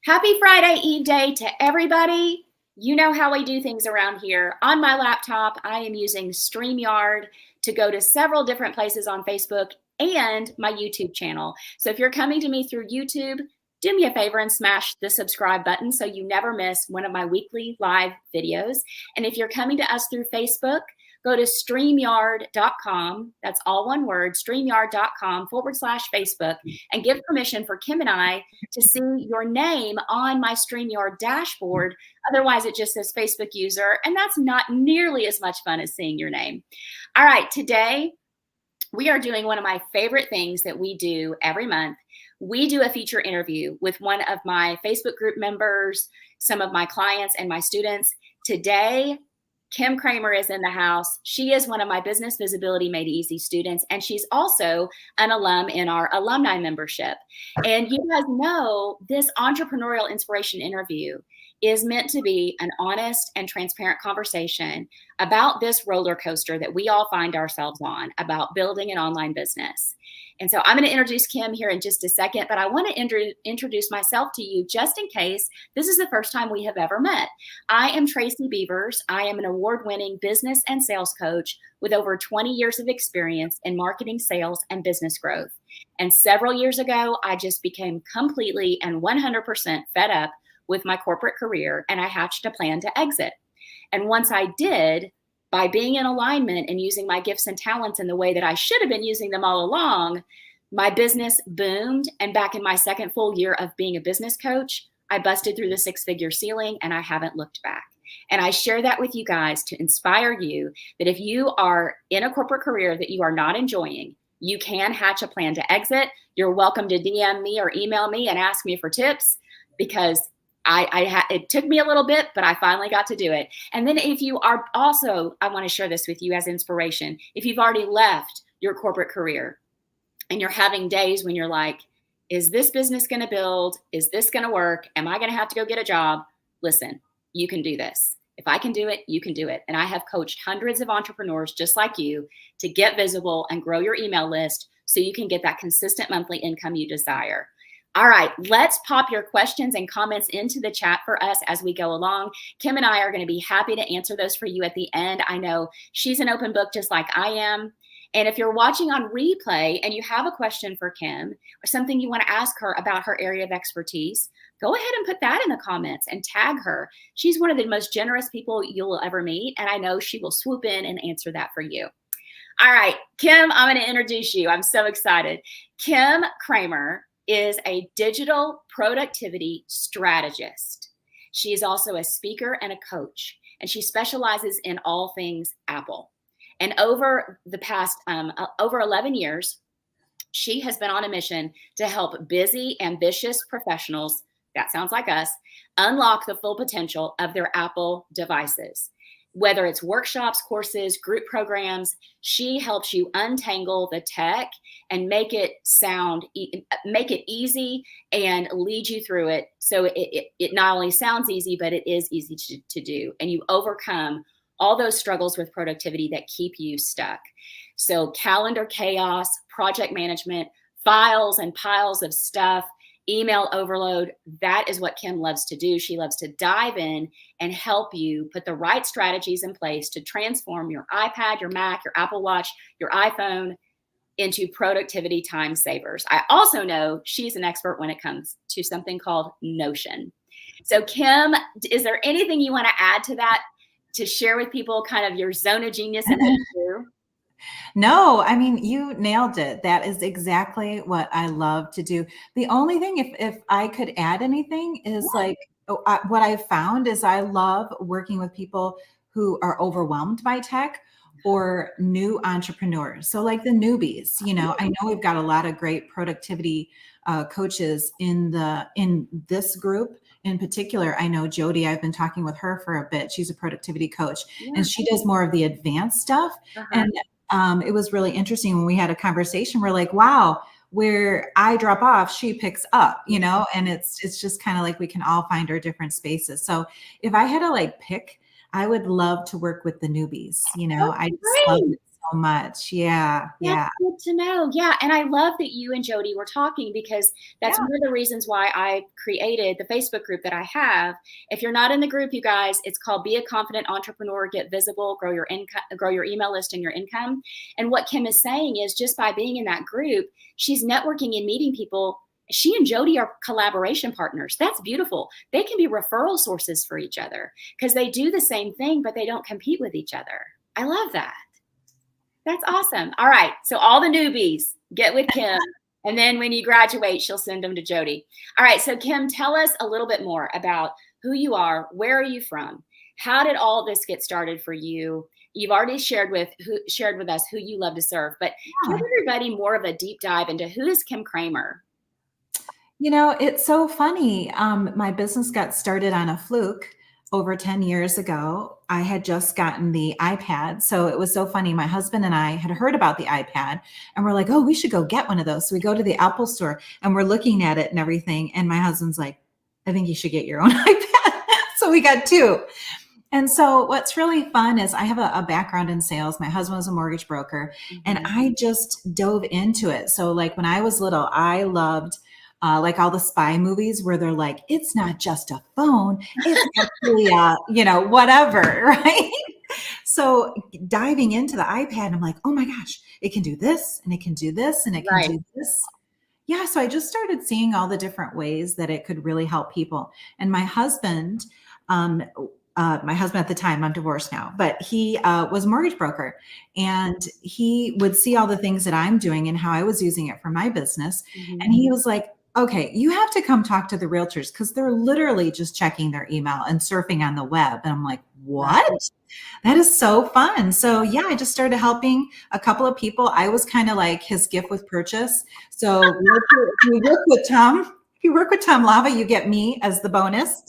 Happy Friday Eve day to everybody. You know how I do things around here. On my laptop, I am using StreamYard to go to several different places on Facebook and my YouTube channel. So if you're coming to me through YouTube, do me a favor and smash the subscribe button so you never miss one of my weekly live videos. And if you're coming to us through Facebook, go to StreamYard.com. That's all one word, StreamYard.com/Facebook, and give permission for Kim and I to see your name on my StreamYard dashboard. Otherwise, it just says Facebook user, and that's not nearly as much fun as seeing your name. All right, today we are doing one of my favorite things that we do every month. We do a feature interview with one of my Facebook group members, some of my clients, and my students. Today, Kim Cramer is in the house. She is one of my Business Visibility Made Easy students, and she's also an alum in our alumni membership. And you guys know this Entrepreneurial Inspiration interview is meant to be an honest and transparent conversation about this roller coaster that we all find ourselves on, about building an online business. And so I'm going to introduce Kim here in just a second, but I want to introduce myself to you just in case this is the first time we have ever met. I am Tracy Beavers. I am an award-winning business and sales coach with over 20 years of experience in marketing, sales, and business growth. And several years ago, I just became completely and 100% fed up with my corporate career, and I hatched a plan to exit. And once I did, by being in alignment and using my gifts and talents in the way that I should have been using them all along, my business boomed. And back in my second full year of being a business coach, I busted through the six-figure ceiling and I haven't looked back. And I share that with you guys to inspire you that if you are in a corporate career that you are not enjoying, you can hatch a plan to exit. You're welcome to DM me or email me and ask me for tips, because it took me a little bit, but I finally got to do it. And then if you are also, I want to share this with you as inspiration. If you've already left your corporate career and you're having days when you're like, is this business going to build? Is this going to work? Am I going to have to go get a job? Listen, you can do this. If I can do it, you can do it. And I have coached hundreds of entrepreneurs just like you to get visible and grow your email list so you can get that consistent monthly income you desire. All right, let's pop your questions and comments into the chat for us as we go along. Kim and I are going to be happy to answer those for you at the end. I know she's an open book just like I am. And if you're watching on replay and you have a question for Kim or something you want to ask her about her area of expertise, go ahead and put that in the comments and tag her. She's one of the most generous people you will ever meet, and I know she will swoop in and answer that for you. All right, Kim, I'm going to introduce you. I'm so excited. Kim Cramer is a digital productivity strategist. She is also a speaker and a coach, and she specializes in all things Apple. And over the past, over 11 years, she has been on a mission to help busy, ambitious professionals, that sounds like us, unlock the full potential of their Apple devices. Whether it's workshops, courses, group programs, she helps you untangle the tech and make it easy and lead you through it. So it not only sounds easy, but it is easy to do. And you overcome all those struggles with productivity that keep you stuck. So calendar chaos, project management, files and piles of stuff, email overload, that is what Kim loves to do. She loves to dive in and help you put the right strategies in place to transform your iPad, your Mac, your Apple Watch, your iPhone into productivity time savers. I also know she's an expert when it comes to something called Notion. So Kim, is there anything you want to add to that to share with people, kind of your zone of genius and what you do? No, I mean, you nailed it. That is exactly what I love to do. The only thing, if I could add anything, is what I've found is I love working with people who are overwhelmed by tech or new entrepreneurs. So like the newbies, I know we've got a lot of great productivity coaches in this group. In particular, I know Jody, I've been talking with her for a bit. She's a productivity coach, and she does more of the advanced stuff. And it was really interesting when we had a conversation. We're like, wow, where I drop off, she picks up, and it's just kind of like we can all find our different spaces. So if I had to pick, I would love to work with the newbies. I just love it so much. Yeah. That's Yeah. good to know. Yeah, and I love that you and Jody were talking because that's Yeah. one of the reasons why I created the Facebook group that I have. If you're not in the group, you guys, it's called Be a Confident Entrepreneur, Get Visible, Grow Your Income, Grow Your Email List and Your Income. And what Kim is saying is just by being in that group, she's networking and meeting people. She and Jody are collaboration partners. That's beautiful. They can be referral sources for each other because they do the same thing, but they don't compete with each other. I love that. That's awesome. All right. So all the newbies get with Kim. And then when you graduate, she'll send them to Jody. All right. So Kim, tell us a little bit more about who you are. Where are you from? How did all this get started for you? You've already shared with us who you love to serve, but give everybody more of a deep dive into who is Kim Cramer. It's so funny. My business got started on a fluke over 10 years ago. I had just gotten the iPad. So it was so funny. My husband and I had heard about the iPad and we're like, oh, we should go get one of those. So we go to the Apple store and we're looking at it and everything. And my husband's like, I think you should get your own iPad. So we got two. And so what's really fun is I have a background in sales. My husband was a mortgage broker and I just dove into it. So like when I was little, I loved like all the spy movies where they're like, it's not just a phone, it's actually whatever, right? So diving into the iPad, I'm like, oh my gosh, it can do this and it can do this and it can do this. Yeah, so I just started seeing all the different ways that it could really help people. And my husband at the time, I'm divorced now, but he was a mortgage broker and he would see all the things that I'm doing and how I was using it for my business. And he was like, okay, you have to come talk to the realtors because they're literally just checking their email and surfing on the web. And I'm like, what? That is so fun. So yeah, I just started helping a couple of people. I was kind of like his gift with purchase. So we work with Tom. If you work with Tom Lava, you get me as the bonus.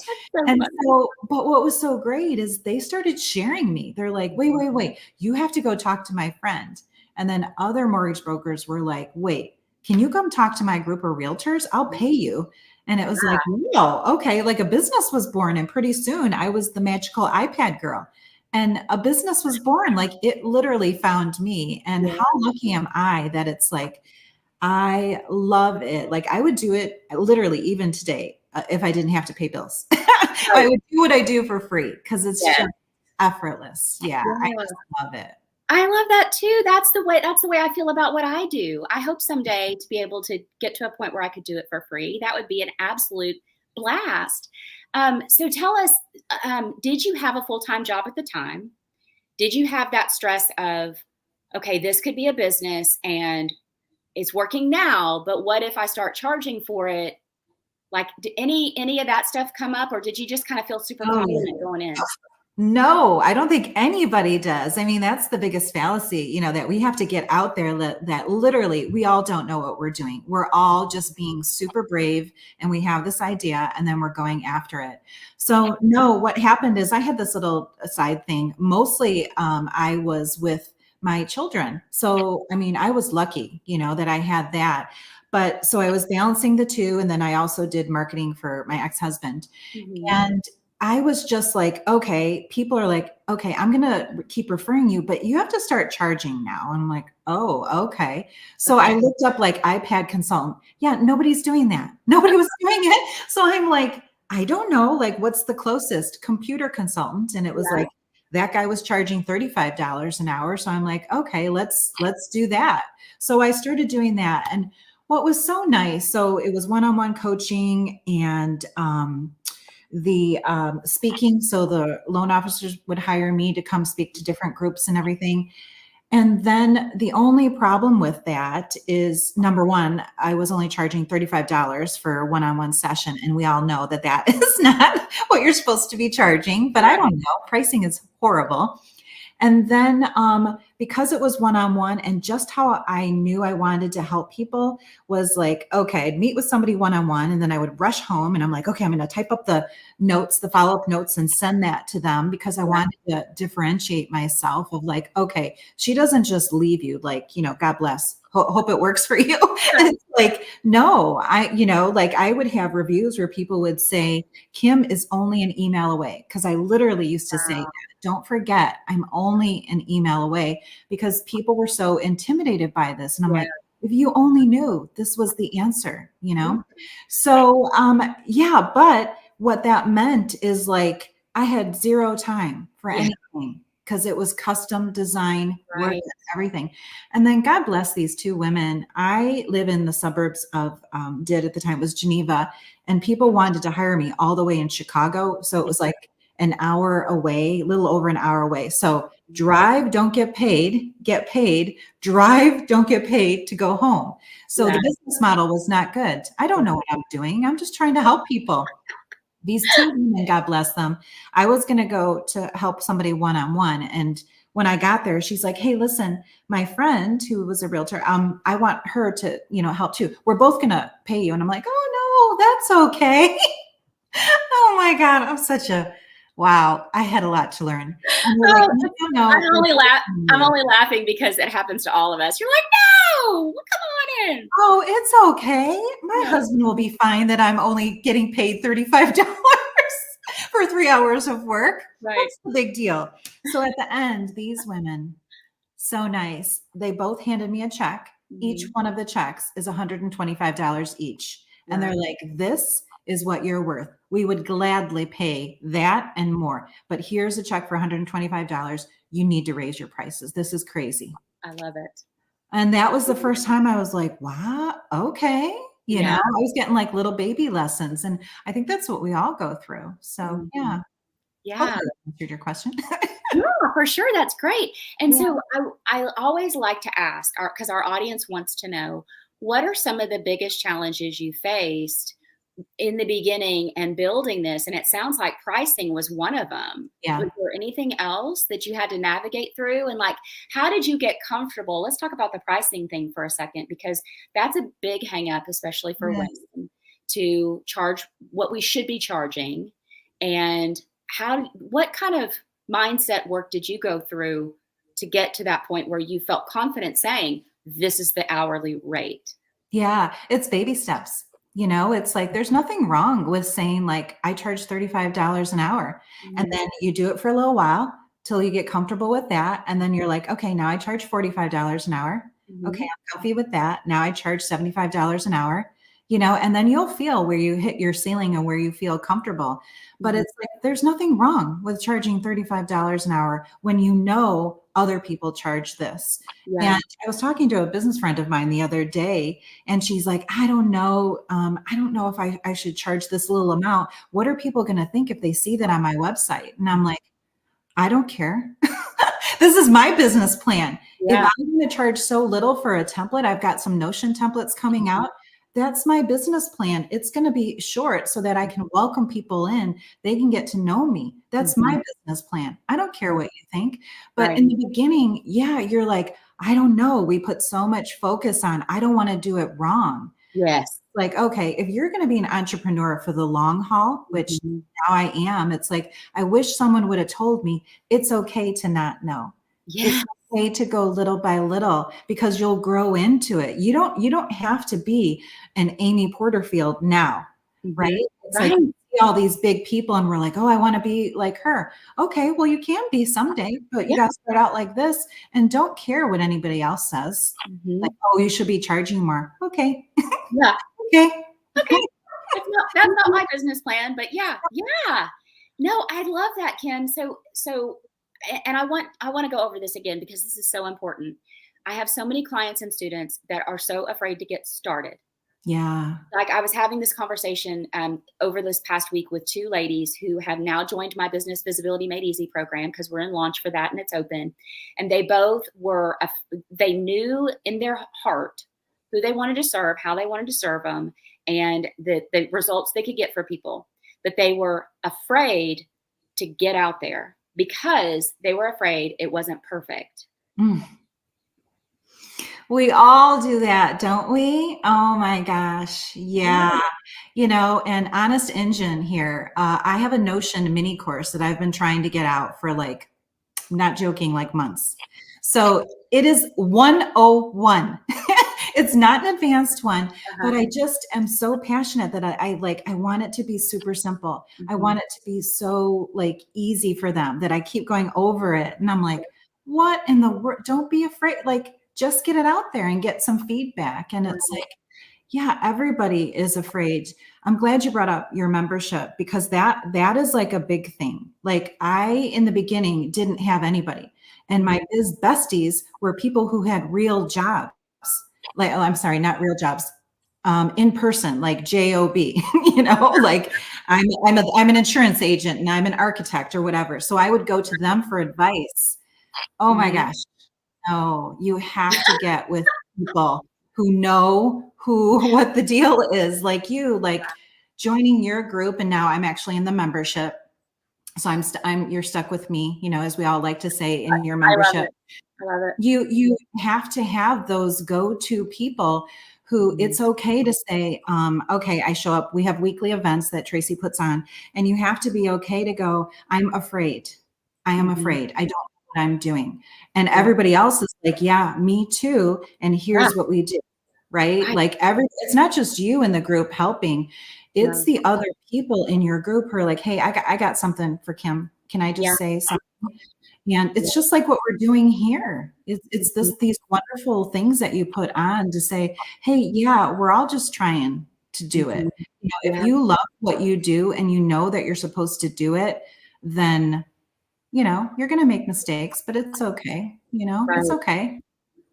And so, but what was so great is they started sharing me. They're like, wait, you have to go talk to my friend. And then other mortgage brokers were like, wait, can you come talk to my group of realtors? I'll pay you. And it was like, whoa, okay. Like a business was born. And pretty soon I was the magical iPad girl. And a business was born. Like it literally found me. And how lucky am I that it's like, I love it. Like I would do it literally even today if I didn't have to pay bills. I would do what I do for free because it's just effortless. Yeah, I just love it. I love that too. That's the way I feel about what I do. I hope someday to be able to get to a point where I could do it for free. That would be an absolute blast. So tell us, did you have a full-time job at the time? Did you have that stress of, okay, this could be a business and it's working now, but what if I start charging for it? Like, did any of that stuff come up, or did you just kind of feel super confident going in? No, I don't think anybody does. I mean, that's the biggest fallacy, that we have to get out there that literally we all don't know what we're doing. We're all just being super brave and we have this idea and then we're going after it. So no, what happened is I had this little side thing. Mostly I was with my children. So, I mean, I was lucky, that I had that. But so I was balancing the two. And then I also did marketing for my ex-husband. And I was just like, okay, people are like, okay, I'm going to keep referring you, but you have to start charging now. And I'm like, oh, okay. So I looked up like iPad consultant. Yeah, nobody's doing that. Nobody was doing it. So I'm like, I don't know, like what's the closest computer consultant? And it was like, that guy was charging $35 an hour. So I'm like, okay, let's do that. So I started doing that. And what was so nice, so it was one-on-one coaching and the speaking. So the loan officers would hire me to come speak to different groups and everything. And then the only problem with that is, number one, I was only charging $35 for a one-on-one session. And we all know that that is not what you're supposed to be charging, but I don't know. Pricing is horrible. And then because it was one-on-one and just how I knew I wanted to help people was like, okay, I'd meet with somebody one-on-one and then I would rush home and I'm like, okay, I'm going to type up the notes, the follow-up notes and send that to them because I wanted to differentiate myself of like, okay, she doesn't just leave you like, God bless. Hope it works for you. It's like, no, I would have reviews where people would say, Kim is only an email away. Cause I literally used to say that. don't forget, I'm only an email away, because people were so intimidated by this. And I'm Yeah. like, if you only knew this was the answer, Yeah. So, yeah, but what that meant is like I had zero time for Yeah. anything because it was custom design work Right. and everything. And then God bless these two women. I live in the suburbs of, did at the time was Geneva, and people wanted to hire me all the way in Chicago. So it was like an hour away, a little over an hour away. So drive, don't get paid, drive, don't get paid to go home. So Yeah. the business model was not good. I don't know what I'm doing. I'm just trying to help people. These two women, God bless them. I was going to go to help somebody one-on-one. And when I got there, she's like, hey, listen, my friend who was a realtor, I want her to, help too. We're both going to pay you. And I'm like, oh no, that's okay. Oh my God. Wow. I had a lot to learn. And we're like, Oh, no, I'm we're only both laugh. paying I'm you. only laughing because it happens to all of us. You're like, no, come on in. Oh, it's okay. My Yeah. husband will be fine that I'm only getting paid $35 for 3 hours of work. Right. What's the big deal? So at the end, these women, so nice. They both handed me a check. Each Mhm. one of the checks is $125 each. And they're Right. like, this is what you're worth. We would gladly pay that and more. But here's a check for $125. You need to raise your prices. This is crazy. I love it. And that was the first time I was like, wow, okay. Yeah. I was getting like little baby lessons. And I think that's what we all go through. So yeah, Mhm. Yeah. hopefully that answered your question. Yeah, for sure. That's great. And Yeah. so I always like to ask, because our audience wants to know, what are some of the biggest challenges you faced in the beginning and building this? And it sounds like pricing was one of them. Was Yeah. there anything else that you had to navigate through? And like, how did you get comfortable? Let's talk about the pricing thing for a second, because that's a big hang up, especially for Yes. women, to charge what we should be charging. And what kind of mindset work did you go through to get to that point where you felt confident saying, this is the hourly rate? Yeah. It's baby steps. It's like there's nothing wrong with saying, like, I charge $35 an hour. And Mhm. then you do it for a little while till you get comfortable with that. And then you're like, okay, now I charge $45 an hour. Okay, Mhm. I'm comfy with that. Now I charge $75 an hour, and then you'll feel where you hit your ceiling and where you feel comfortable. But Mhm. it's like there's nothing wrong with charging $35 an hour when other people charge this. And Yeah. I was talking to a business friend of mine the other day, and she's like, I don't know. I don't know if I should charge this little amount. What are people going to think if they see that on my website? And I'm like, I don't care. This is my business plan. If Yeah. I'm going to charge so little for a template, I've got some Notion templates coming out. That's my business plan. It's going to be short so that I can welcome people in. They can get to know me. That's my Mhm. business plan. I don't care what you think. But Right. in the beginning, yeah, you're like, I don't know. We put so much focus on, I don't want to do it wrong. Yes. Like, okay, if you're going to be an entrepreneur for the long haul, which Mhm. now I am, it's like, I wish someone would have told me it's okay to not know. It's Yeah. okay to go little by little because you'll grow into it. You don't have to be an Amy Porterfield now, right? Mhm. It's like Right. we see all these big people and we're like, oh, I want to be like her. Okay, well, you can be someday, but you Yeah. got to start out like this and don't care what anybody else says. Like, Mhm. oh, you should be charging more. Okay. Yeah. Okay. Okay. That's not my business plan, but yeah. Yeah. No, I love that, Kim. And I want to go over this again because this is so important. I have so many clients and students that are so afraid to get started. Yeah. Like, I was having this conversation over this past week with two ladies who have now joined my Business Visibility Made Easy program, because we're in launch for that and it's open. And they both they knew in their heart who they wanted to serve, how they wanted to serve them, and the results they could get for people. But they were afraid to get out there because they were afraid it wasn't perfect. Mm. We all do that, don't we? Oh my gosh. Yeah. And honest engine here. I have a Notion mini course that I've been trying to get out for, like, not joking, like months. So it is 101. It's not an advanced one, Uh-huh. but I just am so passionate that I want it to be super simple. I Mm-hmm. want it to be so like easy for them that I keep going over it. And I'm like, what in the world? Don't be afraid. Like, just get it out there and get some feedback. And it's Right. like, yeah, everybody is afraid. I'm glad you brought up your membership because that is like a big thing. Like I in the beginning didn't have anybody. And my biz besties were people who had real jobs. Like, oh, I'm sorry, not real jobs. In person, like job, like I'm an insurance agent and I'm an architect or whatever. So I would go to them for advice. Oh my Mm-hmm. gosh. No, you have to get with people who know what the deal is, like you, like joining your group. And now I'm actually in the membership. So you're stuck with me, as we all like to say in your I love membership. it. I love it. You have to have those go-to people who Mm-hmm. it's okay to say, okay, I show up. We have weekly events that Tracy puts on, and you have to be okay to go, I'm afraid. I am Mm-hmm. afraid. I don't know what I'm doing. And Yeah. everybody else is like, yeah, me too. And Yeah. here's what we do. Right? Right. Like it's not just you in the group helping. It's No. the other people in your group who are like, hey, I got something for Kim. Can I Yeah. just say something? And Yeah. it's just like what we're doing here. It's Mm-hmm. these wonderful things that you put on to say, hey, yeah, we're all just trying to do Mm-hmm. it. If Yeah. you love what you do and you know that you're supposed to do it, then you're going to make mistakes, but it's okay. It's Right. okay.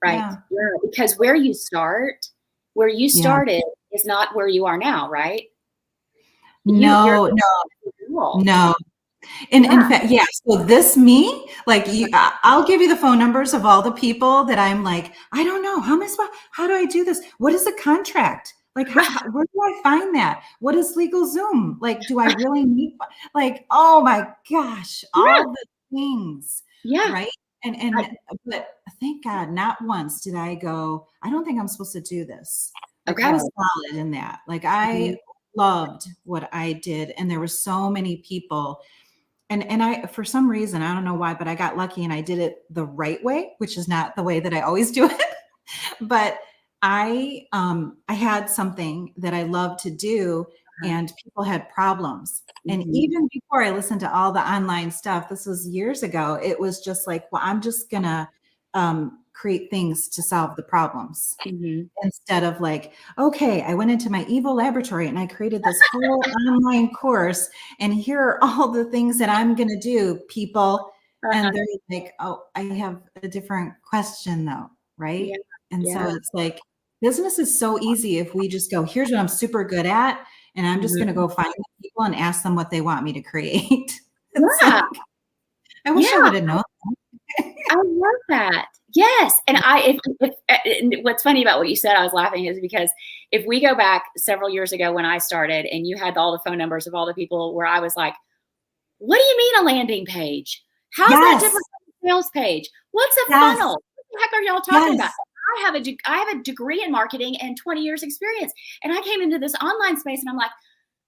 Right. Yeah. Yeah. Because where you Yeah. started is not where you are now, right? You're No, no, cool. no. In Yeah. fact, yeah. So this me, like I'll give you the phone numbers of all the people that I'm like, I don't know. How do I do this? What is a contract? Like, where do I find that? What is legal Zoom? Like, do I really need, like, oh my gosh, Yeah. all the things, Yeah. right? I, But thank God, not once did I go, I don't think I'm supposed to do this. Like, I okay. was solid in that. Like, Mhm. I loved what I did. And there were so many people and I, for some reason, I don't know why, but I got lucky and I did it the right way, which is not the way that I always do it. But I had something that I loved to do Uh-huh. and people had problems. And Mhm. even before I listened to all the online stuff, this was years ago, it was just like, well, I'm just gonna create things to solve the problems Mhm. instead of like, okay, I went into my evil laboratory and I created this whole online course, and here are all the things that I'm going to do, people. And Uh-huh. they're like, oh, I have a different question though, Yeah. right? And so Yeah. it's like, business is so easy if we just go, here's what I'm super good at, and I'm just going to Mhm. go find the people and ask them what they want me to create. It's Yeah. like, I wish I Yeah. would have known. I love that. Yes. And and what's funny about what you said, I was laughing is because if we go back several years ago when I started and you had all the phone numbers of all the people where I was like, what do you mean a landing page? How's that Yes, different from a sales page? What's a yes, funnel? What the heck are y'all talking about? yes, I have a degree in marketing and 20 years experience. And I came into this online space and I'm like,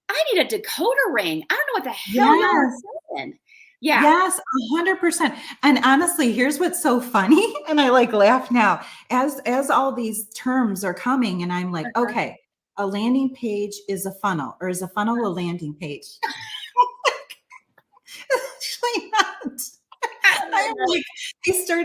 I need a decoder ring. I don't know what the hell y'all are yes. saying. Yeah. Yes, 100%. And honestly, here's what's so funny, and I like laugh now as all these terms are coming, and I'm like, Uh-huh. okay, a landing page is a funnel, or is a funnel a landing page? Actually not. I don't I'm even know.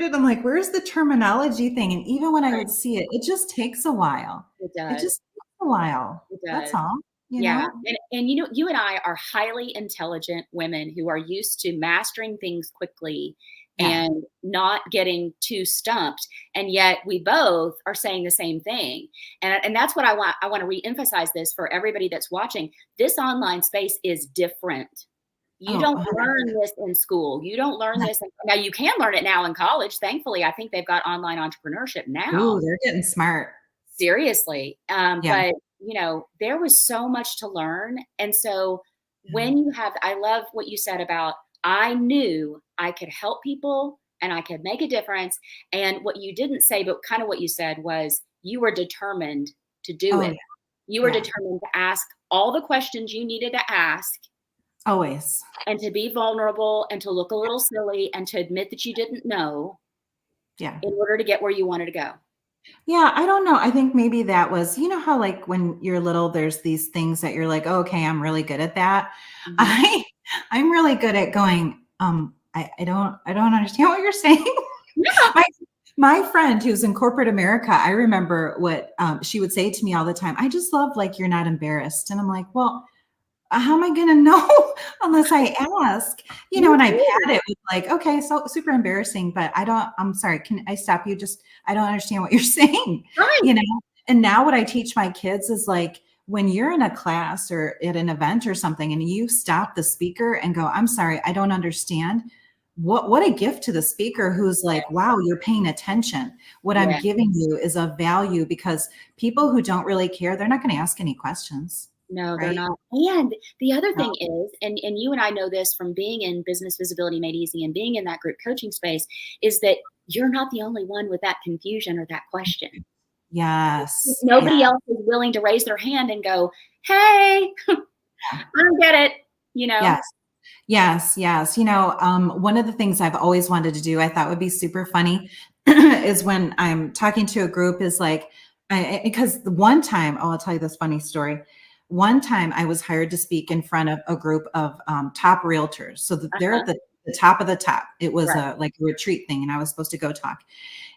like, I'm like, where's the terminology thing? And even when I Right. would see it, it just takes a while. It It does. just takes a while. It That's does. all, you Yeah. know? And you and I are highly intelligent women who are used to mastering things quickly Yeah. and not getting too stumped. And yet we both are saying the same thing. And that's what I want to reemphasize this for everybody that's watching. This online space is different. You Oh, don't 100%. learn this in school. You don't learn this. Now you can learn it now in college. Thankfully, I think they've got online entrepreneurship now. Ooh, they're getting smart. Seriously. Yeah. But there was so much to learn. And so Yeah. when you have, I love what you said about, I knew I could help people and I could make a difference. And what you didn't say, but kind of what you said was you were determined to do Oh, it. yeah. You were Yeah. determined to ask all the questions you needed to ask Always. and to be vulnerable and to look a little silly and to admit that you didn't know Yeah. in order to get where you wanted to go. Yeah, I don't know. I think maybe that was, you know how like when you're little, there's these things that you're like, oh, okay, I'm really good at that. Mhm. I I'm really good at going, I don't understand what you're saying. Yeah, my my friend who's in corporate America, I remember what she would say to me all the time. I just love like you're not embarrassed. And I'm like, well, how am I going to know unless I ask? You know, me and I've too. had it with like, okay, so super embarrassing, but I'm sorry, can I stop you? Just, I don't understand what you're saying, Right. you know? And now what I teach my kids is like, when you're in a class or at an event or something and you stop the speaker and go, I'm sorry, I don't understand. What a gift to the speaker who's like, wow, you're paying attention. What I'm Yeah. giving you is of value because people who don't really care, they're not going to ask any questions, No, they're right? not. And the other No. thing is, and you and I know this from being in Business Visibility Made Easy and being in that group coaching space, is that you're not the only one with that confusion or that question. Yes. Yeah. Nobody else is willing to raise their hand and go, "Hey, I don't get it," you know? Yes. Yes. Yes. You know, one of the things I've always wanted to do, I thought would be super funny, is when I'm talking to a group, is like, because the one time, oh, I'll tell you this funny story. One time I was hired to speak in front of a group of top realtors. So they're Uh-huh. at the top of the top. It was Right. a like a retreat thing, and I was supposed to go talk.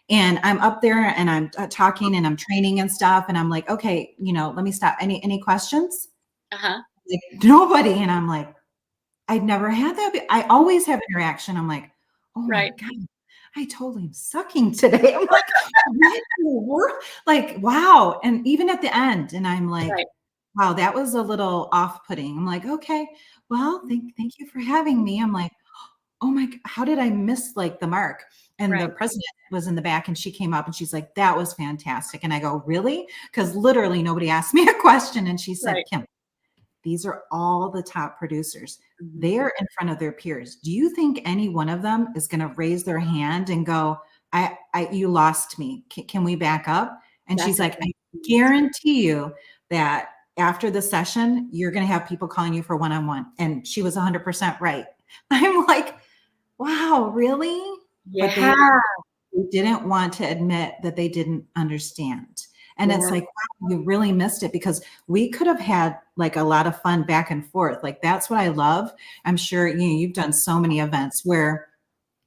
And I'm up there and I'm talking and I'm training and stuff. And I'm like, okay, you know, let me stop. Any questions? Uh-huh. Like nobody. And I'm like, I'd never had that. I always have interaction. I'm like, oh my Right. God, I totally am sucking today. I'm like, what in the world? Like, wow. And even at the end, and I'm like, Right. wow, that was a little off-putting. I'm like, okay, well, thank you for having me. I'm like, oh my, how did I miss like the mark? And the Right. president was in the back and she came up and she's like, that was fantastic. And I go, really? Because literally nobody asked me a question. And she said, Right. Kim, these are all the top producers. Mhm. They're in front of their peers. Do you think any one of them is going to raise their hand and go, you lost me. Can we back up? And That's she's a like, good I piece. guarantee you that after the session, you're going to have people calling you for one-on-one. And she was 100% right. I'm like, wow, really? But Yeah. they didn't want to admit that they didn't understand. And it's Yeah. like, wow, you really missed it because we could have had like a lot of fun back and forth. Like that's what I love. I'm sure you've done so many events where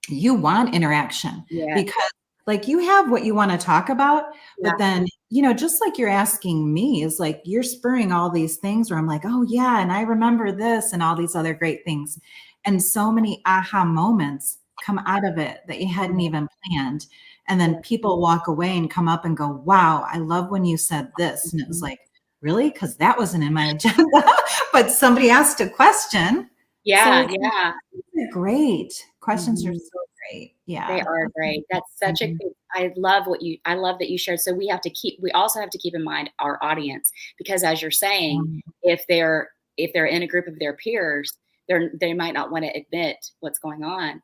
you want interaction Yeah. because like you have what you want to talk about, but Yeah. then, just like you're asking me is like you're spurring all these things where I'm like, oh yeah, and I remember this and all these other great things. And so many aha moments come out of it that you hadn't even planned. And then Yeah. people walk away and come up and go, wow, I love when you said this. And it was Mhm. like, really? Because that wasn't in my agenda, but somebody asked a question. So Yeah. Yeah. they're great. Questions are Mhm. so great. They Yeah. are great. That's such a Mhm. good. I love that you shared. So we also have to keep in mind our audience because as you're saying, if they're in a group of their peers, they might not want to admit what's going on.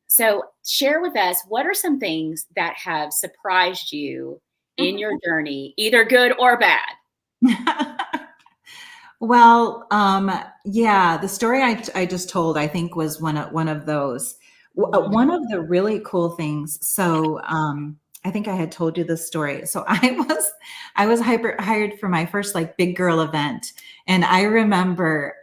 So share with us what are some things that have surprised you in your journey, either good or bad? Well, yeah, the story I just told, I think was one of those. Mhm. One of the really cool things. So, I think I had told you this story. So I was hired for my first like big girl event, and I remember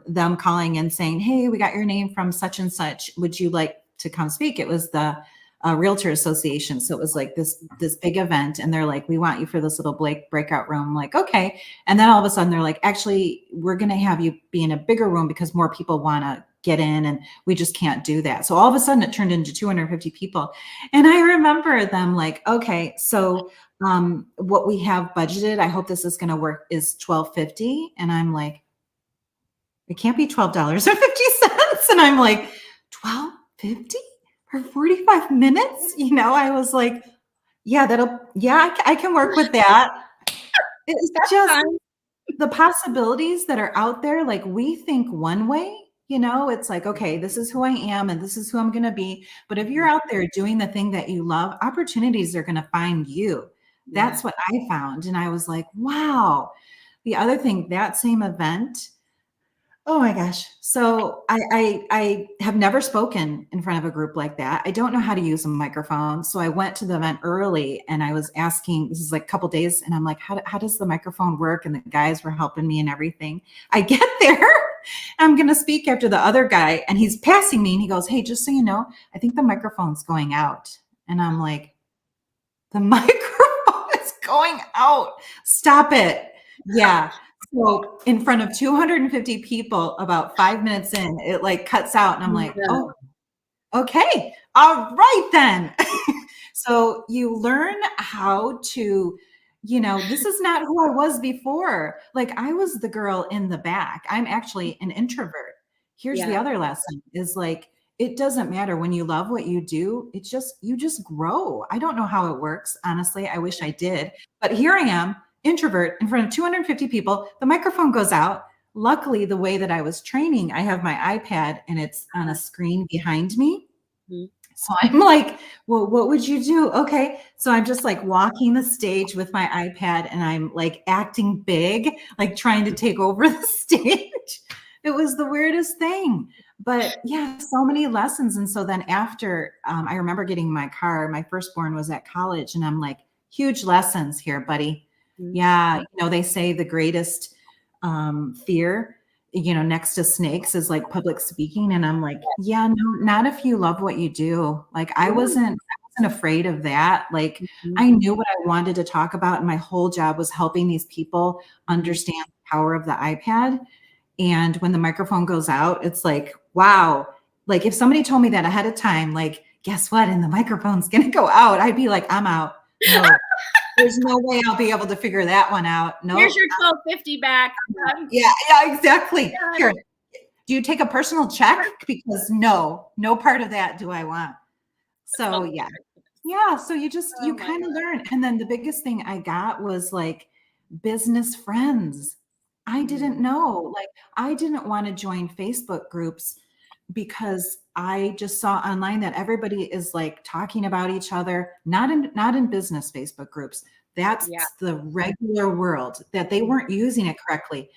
them calling and saying, "Hey, we got your name from such and such. Would you like to come speak?" It was the Realtor Association, so it was like this big event, and they're like, "We want you for this little breakout room." I'm like, okay. And then all of a sudden they're like, actually, we're going to have you be in a bigger room because more people want to get in and we just can't do that. So all of a sudden it turned into 250 people. And I remember them like, okay, so what we have budgeted, I hope this is going to work, is 1250. And I'm like, it can't be $12.50. And I'm like, 1250 for 45 minutes? I was like, yeah, yeah, I can work with that. It's That's just fine. the possibilities that are out there, like we think one way, it's like, okay, this is who I am and this is who I'm going to be. But if you're out there doing the thing that you love, opportunities are going to find you. Yeah. That's what I found. And I was like, wow. The other thing, that same event, Oh my gosh. So I have never spoken in front of a group like that. I don't know how to use a microphone. So I went to the event early and I was asking, this is like a couple days, and I'm like, how does the microphone work? And the guys were helping me and everything. I get there, I'm going to speak after the other guy, and he's passing me and he goes, "Hey, just so you know, I think the microphone's going out." And I'm like, the microphone is going out. Stop it. Yeah. So in front of 250 people, about 5 minutes in, it like cuts out. And I'm like, oh, No. okay. All right then. So you learn how to, this is not who I was before. Like I was the girl in the back. I'm actually an introvert. Here's the Yeah. other lesson is like, it doesn't matter when you love what you do. It's just, you just grow. I don't know how it works. Honestly, I wish I did, but here I am, introvert in front of 250 people. The microphone goes out. Luckily, the way that I was training, I have my iPad and it's on a screen behind me. Mhm. So I'm like, well, what would you do? Okay. So I'm just like walking the stage with my iPad and I'm like acting big, like trying to take over the stage. It was the weirdest thing. But yeah, so many lessons. And so then after, I remember getting my car, my firstborn was at college, and I'm like, huge lessons here, buddy. Mhm. Yeah. They say the greatest fear, next to snakes is like public speaking. And I'm like, yeah, no, not if you love what you do. Like I wasn't afraid of that. Like Mhm. I knew what I wanted to talk about. And my whole job was helping these people Mhm. understand the power of the iPad. And when the microphone goes out, it's like, wow. Like if somebody told me that ahead of time, like, guess what? And the microphone's going to go out, I'd be like, I'm out. No, there's no way I'll be able to figure that one out. Here's Nope. your 1250 back. Yeah, yeah, exactly. Done. Here, do you take a personal check? Because no part of that do I want. So Oh, yeah. Yeah. So you oh my kind of God. learn. And then the biggest thing I got was like business friends. I didn't Mhm. know. Like I didn't want to join Facebook groups because I just saw online that everybody is like talking about each other, not in business Facebook groups. That's Yeah. the regular world that they Mhm. weren't using it correctly.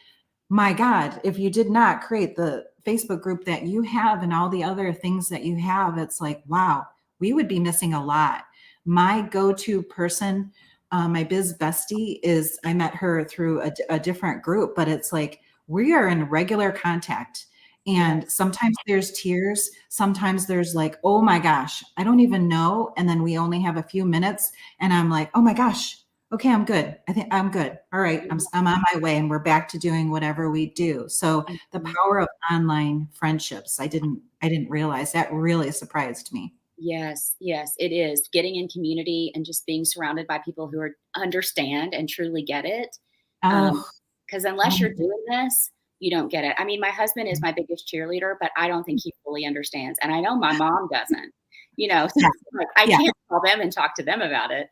My God, if you did not create the Facebook group that you have and all the other things that you have, it's like, wow, we would be missing a lot. My go-to person, my biz bestie, is I met her through a different group, but it's like we are in regular contact. Yeah. And sometimes there's tears. Sometimes there's like, oh my gosh, I don't even know. And then we only have a few minutes. And I'm like, oh my gosh, okay, I'm good. I think I'm good. All right, I'm on my way, and we're back to doing whatever we do. So the Mhm. power of online friendships, I didn't realize that really surprised me. Yes, yes, it is. Getting in community and just being surrounded by people who understand and truly get it. Oh, Because oh unless my you're doing this, you don't get it. I mean, my husband is God. my biggest cheerleader, but I don't think he fully understands, and I know my mom doesn't. So Yeah, it's like I yeah, can't call them and talk to them about it.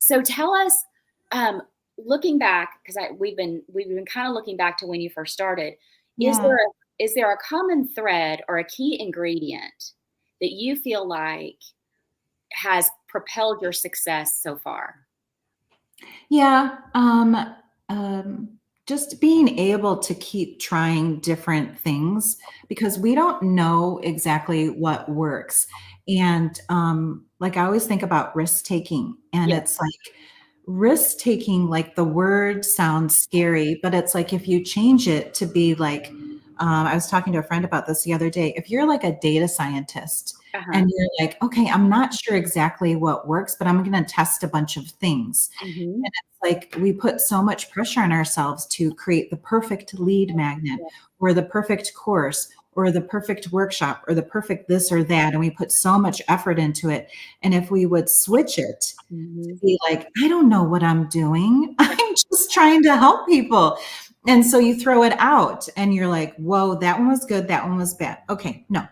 So tell us, um, looking back, because we've been kind of looking back to when you first started. Is there yeah. a, is there a common thread or a key ingredient that you feel like has propelled your success so far? Yeah, just being able to keep trying different things because we don't know exactly what works. And like I always think about risk taking, and Yes. it's like risk taking, like the word sounds scary, but it's like if you change it to be like, I was talking to a friend about this the other day. If you're like a data scientist Uh-huh. and you're like, okay, I'm not sure exactly what works, but I'm going to test a bunch of things, Mhm. like we put so much pressure on ourselves to create the perfect lead magnet Yeah. or the perfect course or the perfect workshop or the perfect this or that. And we put so much effort into it. And if we would switch it to Mhm. be like, I don't know what I'm doing, I'm just trying to help people. And so you throw it out and you're like, whoa, that one was good. That one was bad. Okay, no.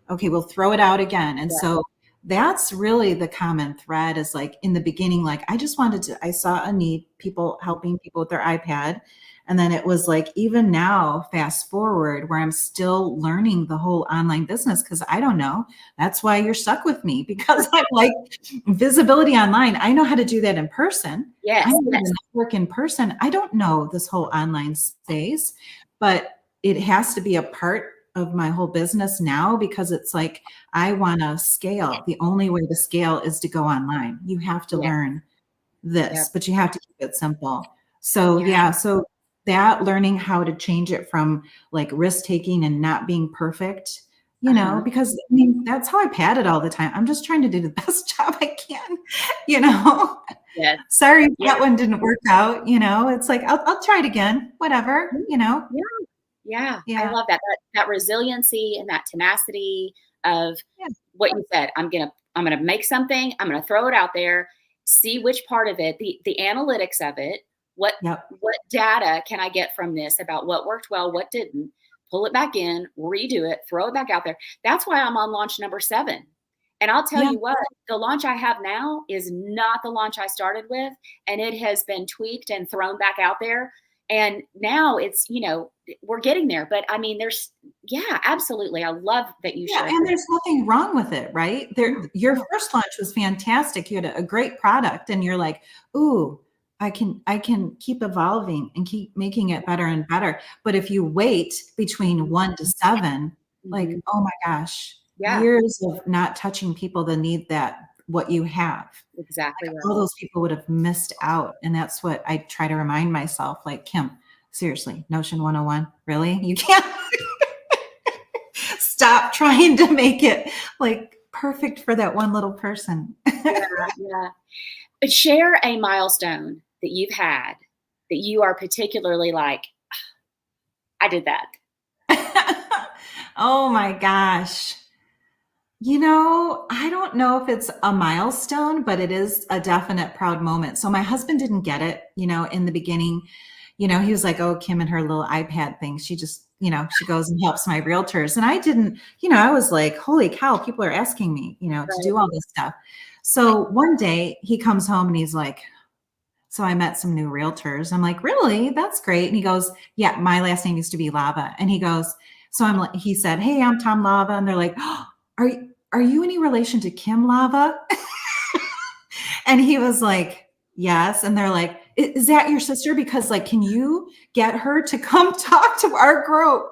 Okay, we'll throw it out again. And Yeah. so that's really the common thread is like in the beginning, like I saw a need, people helping people with their iPad. And then it was like, even now, fast forward, where I'm still learning the whole online business because I don't know. That's why you're stuck with me because I'm like, visibility online. I know how to do that in person. I Yes, know how yes. to network in person. I don't know this whole online space, but it has to be a part of my whole business now because it's like, I want to scale. The only way to scale is to go online. You have to Yeah. learn Yep. this, but you have to keep it simple. So Yeah. yeah, so that learning how to change it from like risk taking and not being perfect, Uh-huh. because I mean, that's how I pat it all the time. I'm just trying to do the best job I can, you know. Yes. Sorry if Yeah. that one didn't work out, it's like I'll try it again, whatever, Yeah. Yeah. I Yeah. love that resiliency and that tenacity of Yeah. what you said. I'm gonna make something, I'm gonna throw it out there, see which part of it, the analytics of it, what Yep. what data can I get from this about what worked well, what didn't, pull it back in, redo it, throw it back out there. That's why I'm on launch number 7. And I'll tell Yeah. you what, the launch I have now is not the launch I started with, and it has been tweaked and thrown back out there. And now it's, we're getting there. But I mean, yeah, absolutely. I love that you Yeah, shared and that. there's nothing wrong with it, right? No, Your no, first launch was fantastic. You had a great product and you're like, "Ooh, I can keep evolving and keep making it better and better." But if you wait between 1 to 7, like, mhm. oh my gosh, Yeah, years of not touching people that need that what you have. exactly Like, all right. those people would have missed out, and that's what I try to remind myself, like, "Kim, seriously, Notion 101, really? You can't stop trying to make it like perfect for that one little person." Yeah, yeah. But share a milestone that you've had that you are particularly like, I did that. Oh my gosh. I don't know if it's a milestone, but it is a definite proud moment. So my husband didn't get it, in the beginning. He was like, "Oh, Kim and her little iPad thing. She just, she goes and helps my realtors." And I didn't, I was like, "Holy cow, people are asking me, to Right. do all this stuff." So one day he comes home and he's like, "So I met some new realtors." I'm like, "Really? That's great." And he goes, "Yeah, my last name used to be Lava." And he goes, so I'm like, he said, "Hey, I'm Tom Lava." And they're like, "Oh, are you any relation to Kim Lava?" And he was like, "Yes." And they're like, "Is that your sister? Because like, can you get her to come talk to our group?"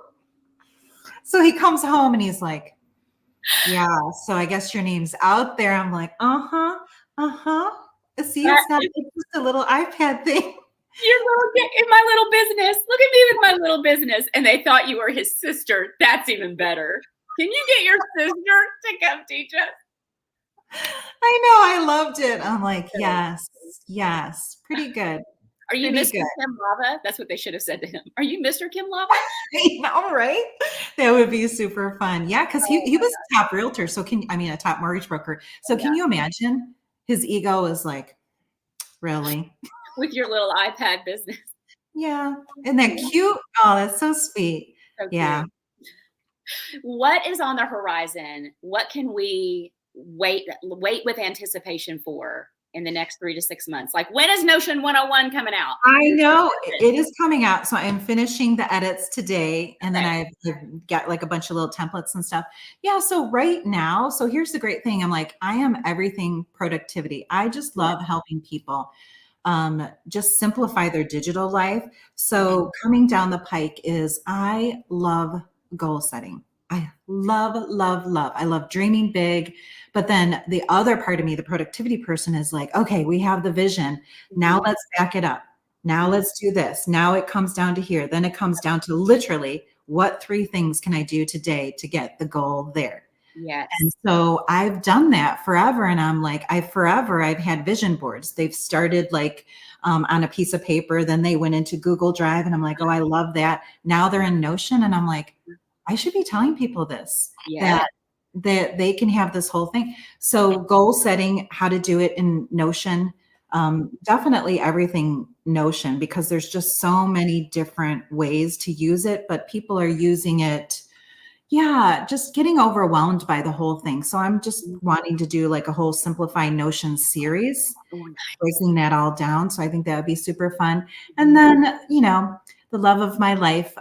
So he comes home and he's like, "Yeah, so I guess your name's out there." I'm like, "Uh-huh, uh-huh. See, That it's just a little iPad thing." Your little in my little business. Look at me with my little business. And they thought you were his sister. That's even better. Can you get your sister to come teach us? I know, I loved it. I'm like, Okay. "Yes, yes, pretty good, Are you pretty Mr. good." Kim Lava? That's what they should have said to him. Are you Mr. Kim Lava? I know, right? That would be super fun. Yeah, because Oh he was a top realtor, so a top mortgage broker. So yeah. can you imagine? His ego is like, "Really?" With your little iPad business. Yeah. Isn't that cute? Oh, that's so sweet. So Yeah. cute. What is on the horizon? What can we wait with anticipation for in the next 3 to 6 months? Like when is Notion 101 coming out? I know it is coming out. So I'm finishing the edits today, and then Okay. I've got like a bunch of little templates and stuff. Yeah. So right now, so here's the great thing. I'm like, I am everything productivity. I just Yeah. love helping people just simplify their digital life. Yeah. So coming down the pike is I love goal setting. I love, love, love. I love dreaming big. But then the other part of me, the productivity person, is like, okay, we have the vision. Now Mhm. let's back it up. Now Mhm. let's do this. Now it comes down to here. Then it comes down to literally what 3 things can I do today to get the goal there? And Yes. so I've done that forever. And I'm like, I've had vision boards. They've started like on a piece of paper. Then they went into Google Drive. And I'm like, oh, I love that. Now they're in Notion. And I'm like, I should be telling people this, Yes. that they can have this whole thing. So goal setting, how to do it in Notion. Definitely everything Notion, because there's just so many different ways to use it, but people are using it, yeah, just getting overwhelmed by the whole thing. So I'm just Mhm. wanting to do like a whole Simplify Notion series, Oh, nice. breaking that all down. So I think that would be super fun. And Mhm. then, the love of my life,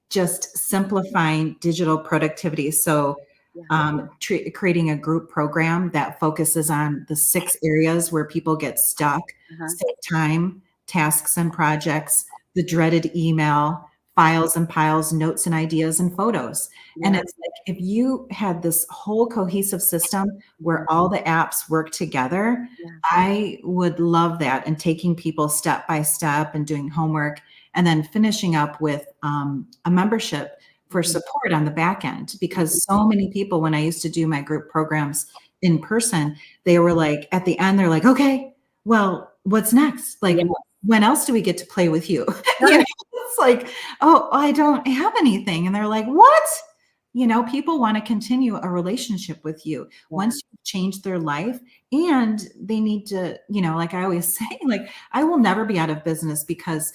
just simplifying digital productivity. So Yeah. creating a group program that focuses on the 6 areas where people get stuck: Uh-huh. save time, tasks and projects, the dreaded email, files and piles, notes and ideas and photos. And it's like, if you had this whole cohesive system where all the apps work together, I would love that. And taking people step by step and doing homework, and then finishing up with a membership for support on the back end. Because so many people, when I used to do my group programs in person, they were like, at the end, they're like, okay, well, what's next? Like, when else do we get to play with you? You know, it's like, oh, I don't have anything. And they're like, what? You know, people want to continue a relationship with you once you've changed their life, and they need to, you know, like I always say, like, I will never be out of business because,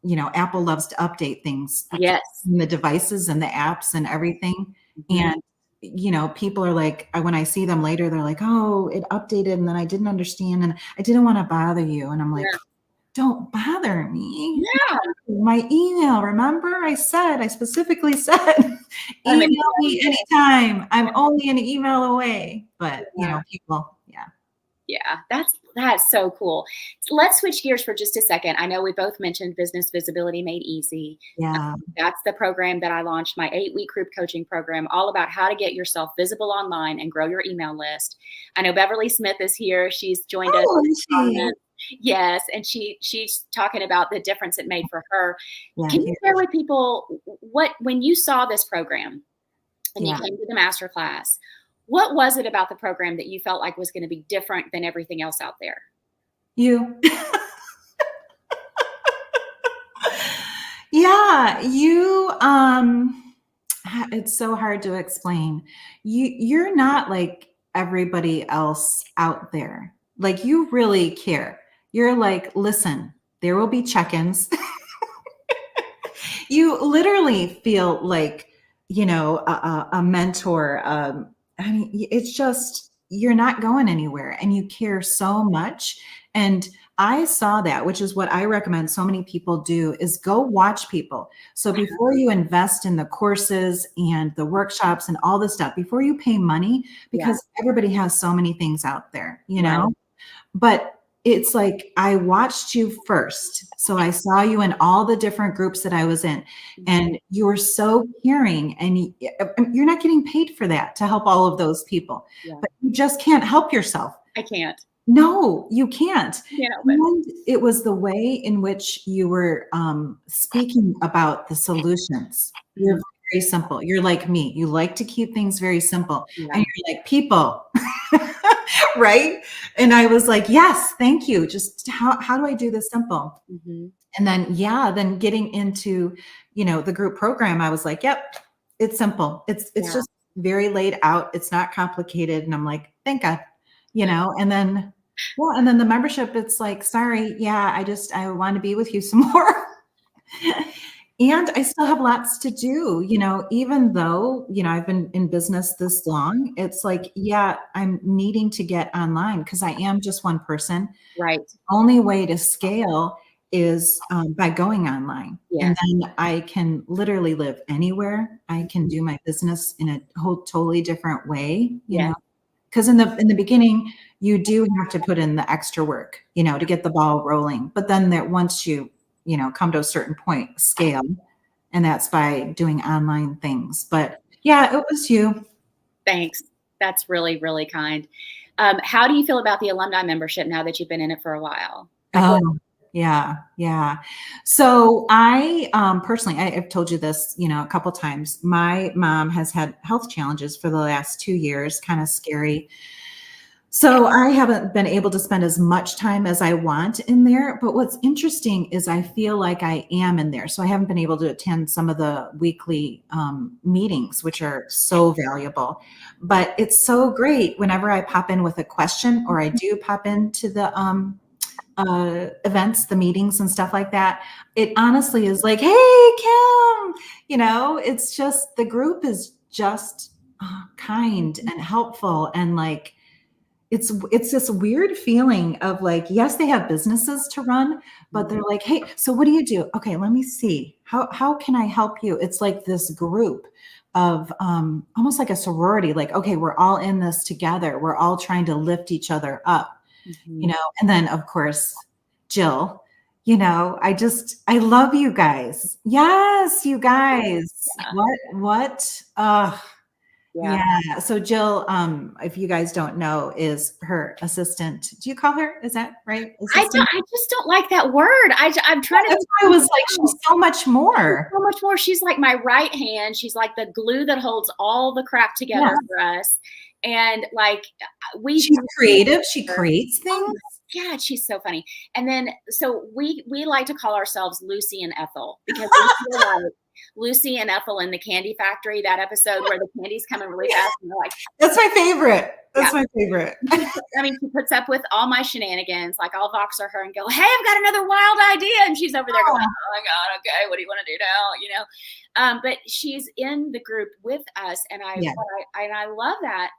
you know, Apple loves to update things, the devices and the apps and everything. And, you know, people are like, when I see them later, they're like, oh, it updated and then I didn't understand and I didn't want to bother you. And I'm like, don't bother me. My email, remember I specifically said, email me anytime. I'm only an email away. But, you know, people, Yeah, that's so cool. Let's switch gears for just a second. I know we both mentioned Business Visibility Made Easy. Yeah. That's the program that I launched, my 8-week group coaching program, all about how to get yourself visible online and grow your email list. I know Beverly Smith is here. She's joined us. Yes, and she's talking about the difference it made for her. Can you share with people when you saw this program and you came to the masterclass, what was it about the program that you felt like was going to be different than everything else out there? You. Yeah, you, it's so hard to explain. You're not like everybody else out there. Like, you really care. You're like, listen, there will be check-ins. You literally feel like, you know, a mentor. I mean, it's just, you're not going anywhere and you care so much. And I saw that, which is what I recommend so many people do, is go watch people. So before you invest in the courses and the workshops and all this stuff, before you pay money, because everybody has so many things out there, you know, but it's like, I watched you first. So I saw you in all the different groups that I was in, and you were so caring, and you're not getting paid for that to help all of those people, but you just can't help yourself. I can't. No, you can't. And it was the way in which you were speaking about the solutions. You're very simple. You're like me. You like to keep things very simple. And you're like, people, right? And I was like, yes, thank you. Just how do I do this simple? And then, then getting into, you know, the group program, I was like, yep, it's simple. It's just very laid out. It's not complicated. And I'm like, thank God, you know, and then, and then the membership, it's like, sorry. I want to be with you some more. And I still have lots to do, you know, even though, you know, I've been in business this long, it's like, I'm needing to get online because I am just one person. Right. The only way to scale is by going online. And then I can literally live anywhere. I can do my business in a whole totally different way, you know, because in the beginning, you do have to put in the extra work, you know, to get the ball rolling. But then once you know, come to a certain point, scale, and that's by doing online things. But it was you. Thanks. That's really, really kind. How do you feel about the alumni membership now that you've been in it for a while? Yeah. So I personally, I've told you this, you know, a couple times. My mom has had health challenges for the last 2 years, kind of scary. So I haven't been able to spend as much time as I want in there. But what's interesting is I feel like I am in there. So I haven't been able to attend some of the weekly meetings, which are so valuable. But it's so great whenever I pop in with a question, or I do pop into the events, the meetings and stuff like that. It honestly is like, hey, Kim, you know, it's just, the group is just kind and helpful, and like, it's this weird feeling of like, yes, they have businesses to run, but they're like, hey, so what do you do? Okay, let me see. How can I help you? It's like this group of almost like a sorority, like, okay, we're all in this together. We're all trying to lift each other up, you know? And then of course, Jill I love you guys. Yes, you guys. Yeah. What? Yeah. Yeah. So Jill, if you guys don't know, is her assistant. Do you call her? Is that right? Assistant? I just don't like that word. I'm trying to That's think why I was something like, she's else. so much She's more. so much more. She's like my right hand. She's like the glue that holds all the crap Yeah. together for us. And like we She's creative. She her. creates Oh things. my God, she's so funny. And then so we like to call ourselves Lucy and Ethel because we feel like Lucy and Ethel in the Candy Factory, that episode where the candy's coming really fast and they're like, That's my favorite. yeah. That's my favorite. She puts up with all my shenanigans. Like I'll Voxer her and go, "Hey, I've got another wild idea," and she's over there going, "Oh my God, okay, what do you want to do now?" But she's in the group with us, and I love that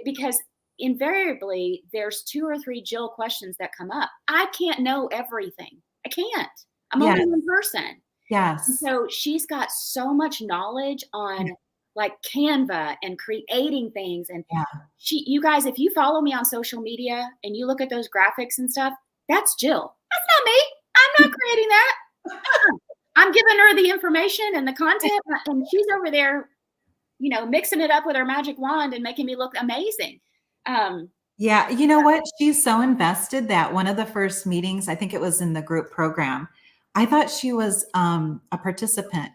because invariably there's 2 or 3 Jill questions that come up. I can't know everything. I can't. I'm only one person. And Yes. so she's got so much knowledge on like Canva and creating things. And Yeah. you guys, if you follow me on social media and you look at those graphics and stuff, that's Jill. That's not me. I'm not creating that. I'm giving her the information and the content, and she's over there, mixing it up with her magic wand and making me look amazing. Yeah. You know what? She's so invested that one of the first meetings, I think it was in the group program, I thought she was a participant.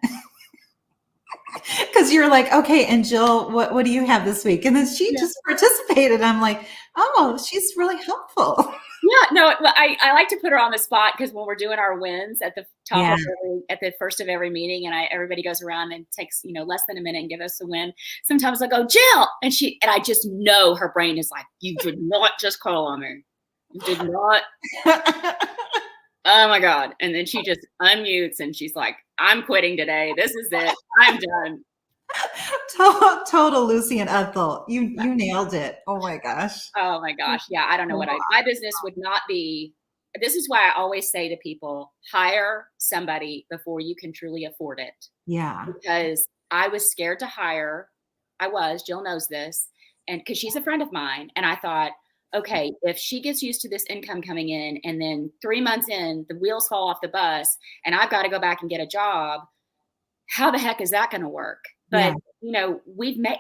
Because you're like, okay, and Jill, what do you have this week? And then she just participated. I'm like, oh, she's really helpful. Yeah, no, I like to put her on the spot because when we're doing our wins at the top of at the first of every meeting, and everybody goes around and takes less than a minute and give us a win. Sometimes I go, Jill, and I just know her brain is like, you did not just call on me, you did not. Oh my God! And then she just unmutes and she's like, I'm quitting today. This is it. I'm done. Total Lucy and Ethel. You nailed it. Oh my gosh. Oh my gosh. Yeah. I don't know my business would not be. This is why I always say to people, hire somebody before you can truly afford it. Yeah. Because I was scared to hire. Jill knows this. And because she's a friend of mine. And I thought, okay, if she gets used to this income coming in and then 3 months in, the wheels fall off the bus and I've got to go back and get a job, how the heck is that going to work? But,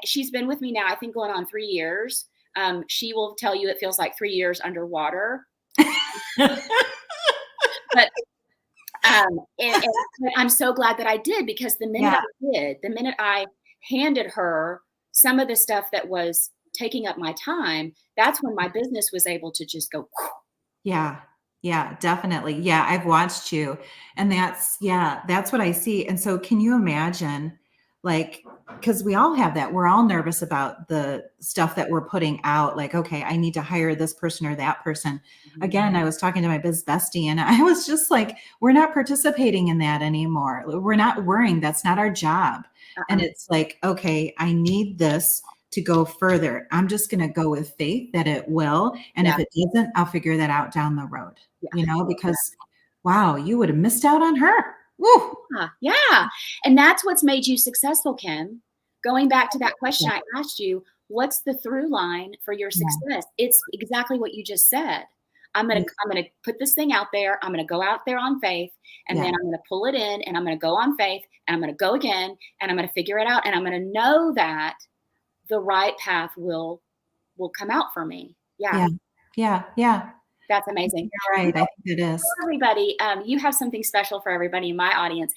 she's been with me now, I think going on 3 years. She will tell you it feels like 3 years underwater. But and I'm so glad that I did, because the minute I handed her some of the stuff that was taking up my time, that's when my business was able to just go. Yeah. Yeah, definitely. Yeah, I've watched you, and that's what I see. And so can you imagine, like, because we all have that, we're all nervous about the stuff that we're putting out, like, okay, I need to hire this person or that person. Again, I was talking to my biz bestie and I was just like, we're not participating in that anymore. We're not worrying. That's not our job. And it's like, okay, I need this to go further. I'm just going to go with faith that it will. And if it doesn't, I'll figure that out down the road, because wow, you would have missed out on her. Woo. Yeah. And that's what's made you successful, Kim. Going back to that question I asked you, what's the through line for your success? It's exactly what you just said. I'm going to put this thing out there. I'm going to go out there on faith, and then I'm going to pull it in, and I'm going to go on faith, and I'm going to go again, and I'm going to figure it out. And I'm going to know that the right path will come out for me. Yeah. That's amazing. You're right. I think it is. Everybody, you have something special for everybody in my audience.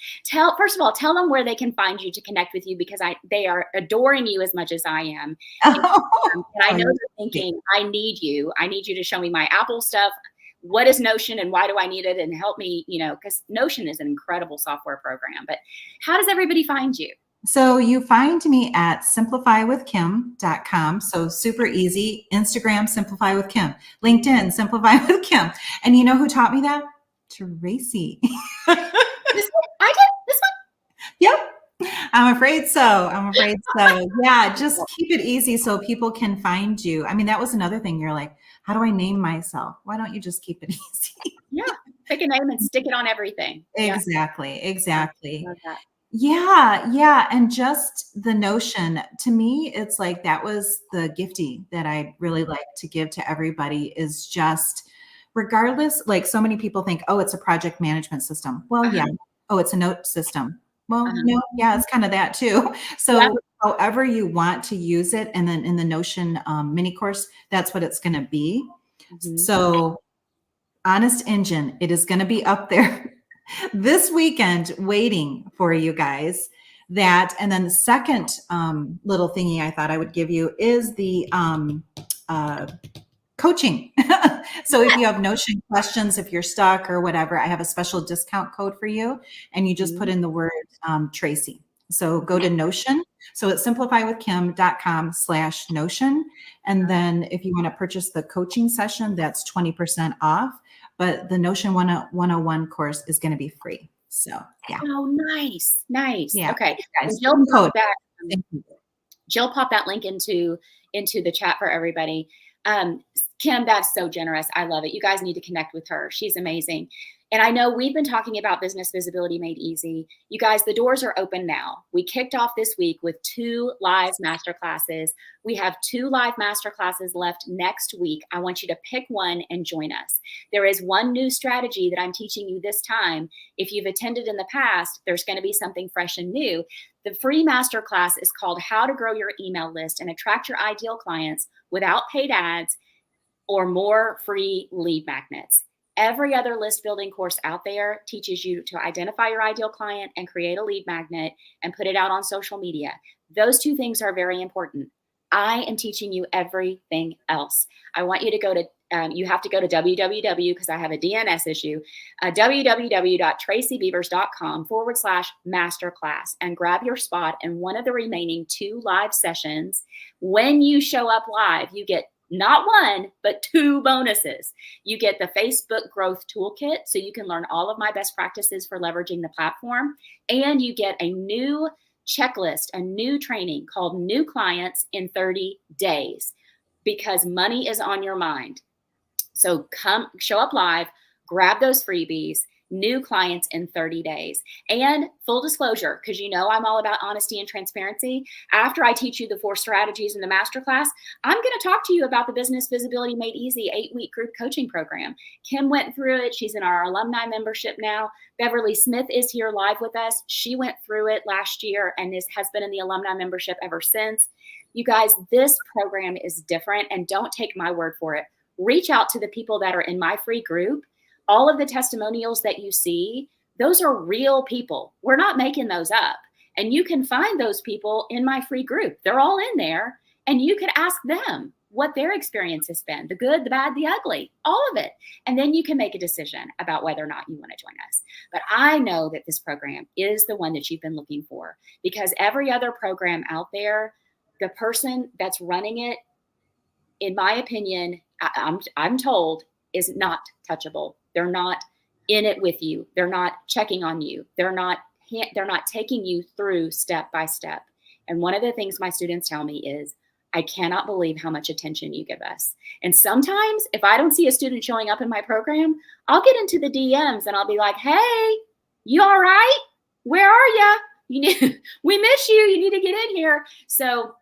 First of all, tell them where they can find you to connect with you, because they are adoring you as much as I am. And I know they're thinking, I need you to show me my Apple stuff. What is Notion and why do I need it? And help me, because Notion is an incredible software program. But how does everybody find you? So you find me at simplifywithkim.com. So super easy. Instagram, Simplify with Kim. LinkedIn, Simplify with Kim. And you know who taught me that? Tracy. I did this one? Yep. I'm afraid so. Yeah, just keep it easy so people can find you. I mean, that was another thing. You're like, how do I name myself? Why don't you just keep it easy? Yeah. Pick a name and stick it on everything. Exactly. Yeah. And just the notion, to me, it's like that was the gifting that I really like to give to everybody, is just regardless, like so many people think, oh, it's a project management system. Well, yeah. Oh, it's a note system. Well, no, yeah, it's kind of that too. Yeah. So however you want to use it, and then in the Notion mini course, that's what it's going to be. So Honest Engine, it is going to be up there this weekend waiting for you guys. That, and then the second little thingy I thought I would give you is the coaching. So if you have Notion questions, if you're stuck or whatever, I have a special discount code for you, and you just put in the word Tracy. So go to Notion. So it's simplifywithkim.com/Notion. And then if you want to purchase the coaching session, that's 20% off. But the Notion 101 course is going to be free. So yeah. Oh, nice. Nice. Yeah. Okay. Guys, Jill pop that link into the chat for everybody. Kim, that's so generous. I love it. You guys need to connect with her. She's amazing. And I know we've been talking about business visibility made easy. You guys, the doors are open now. We kicked off this week with 2 live masterclasses. We have 2 live masterclasses left next week. I want you to pick one and join us. There is one new strategy that I'm teaching you this time. If you've attended in the past, there's going to be something fresh and new. The free masterclass is called How to Grow Your Email List and Attract Your Ideal Clients Without Paid Ads or More Free Lead Magnets. Every other list building course out there teaches you to identify your ideal client and create a lead magnet and put it out on social media. Those 2 things are very important. I am teaching you everything else. I want you to go to, you have to go to www, because I have a DNS issue, www.tracybeavers.com/masterclass and grab your spot in one of the remaining 2 live sessions. When you show up live, you get not 1, but 2 bonuses. You get the Facebook Growth Toolkit, so you can learn all of my best practices for leveraging the platform. And you get a new checklist, a new training called New Clients in 30 Days, because money is on your mind. So come show up live, grab those freebies. New clients in 30 days. And full disclosure, because you know I'm all about honesty and transparency. After I teach you the 4 strategies in the masterclass, I'm going to talk to you about the Business Visibility Made Easy 8-week group coaching program. Kim went through it. She's in our alumni membership now. Beverly Smith is here live with us. She went through it last year and has been in the alumni membership ever since. You guys, this program is different, and don't take my word for it. Reach out to the people that are in my free group. All of the testimonials that you see, those are real people. We're not making those up. And you can find those people in my free group. They're all in there. And you can ask them what their experience has been, the good, the bad, the ugly, all of it. And then you can make a decision about whether or not you want to join us. But I know that this program is the one that you've been looking for, because every other program out there, the person that's running it, in my opinion, I'm told, is not touchable. They're not in it with you. They're not checking on you. They're not taking you through step by step. And one of the things my students tell me is, I cannot believe how much attention you give us. And sometimes if I don't see a student showing up in my program, I'll get into the DMs and I'll be like, hey, you all right? Where are you? We miss you. You need to get in here. So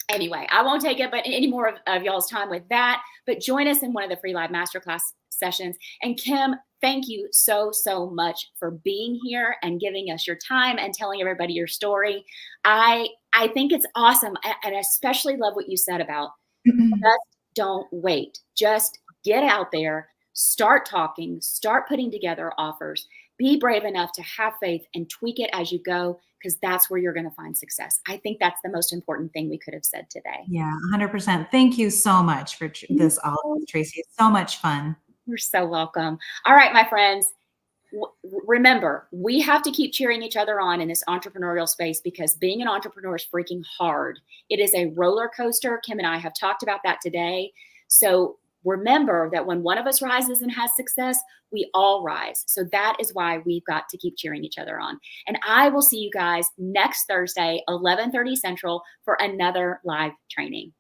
anyway, I won't take it, but any more of y'all's time with that. But join us in one of the free live masterclass sessions. And Kim, thank you so, so much for being here and giving us your time and telling everybody your story. I think it's awesome. And I especially love what you said about just don't wait. Just get out there, start talking, start putting together offers. Be brave enough to have faith and tweak it as you go, because that's where you're going to find success. I think that's the most important thing we could have said today. Yeah, 100%. Thank you so much for this, all, Tracy. It's so much fun. You're so welcome. All right, my friends. Remember, we have to keep cheering each other on in this entrepreneurial space, because being an entrepreneur is freaking hard. It is a roller coaster. Kim and I have talked about that today. So remember that when one of us rises and has success, we all rise. So that is why we've got to keep cheering each other on. And I will see you guys next Thursday, 11:30 Central, for another live training.